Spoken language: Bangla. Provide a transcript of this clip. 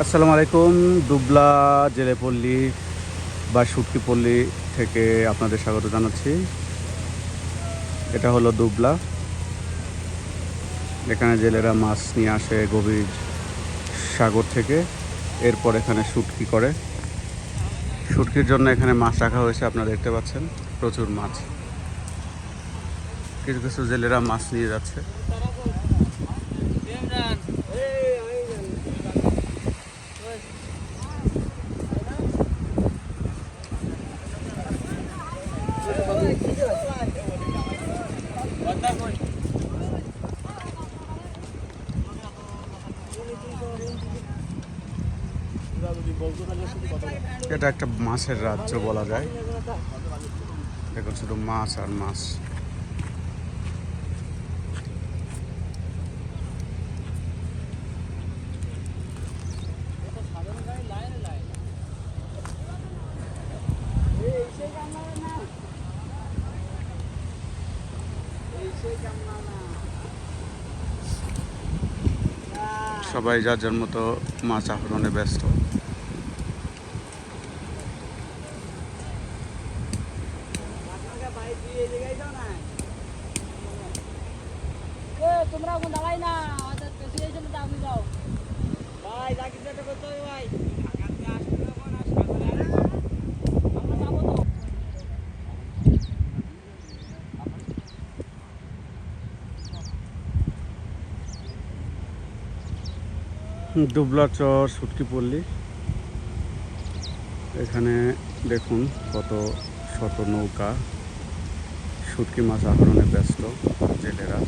আসসালামু আলাইকুম। দুবলা জেলেপল্লী বা শুটকিপল্লী থেকে আপনাদের স্বাগত জানাচ্ছি। এটা হলো দুবলা। এখানে জেলেরা মাছ নিয়ে আসে গভীর সাগর থেকে, এরপর এখানে শুটকি করে। শুটকির জন্য এখানে মাছ রাখা হয়েছে, আপনারা দেখতে পাচ্ছেন প্রচুর মাছ। কিছু কিছু জেলেরা মাছ নিয়ে যাচ্ছে। এটা একটা মাছের রাজ্য বলা যায়। এখন শুধু মাছ আর মাছ। সবাই যার যার মতো মাছ আহরণে ব্যস্ত। তোমরা এখন দাঁড়াই না, আমাদের প্রেসিডেন্ট আপনি যাও ভাই, যা কিছু একটা করতে হবে ভাই। আমরা যাবো তো। দুবলা চর শুটকিপল্লী। এখানে দেখুন কত শত নৌকা শুটকি মাছ আহরণে ব্যস্ত জেলেরা।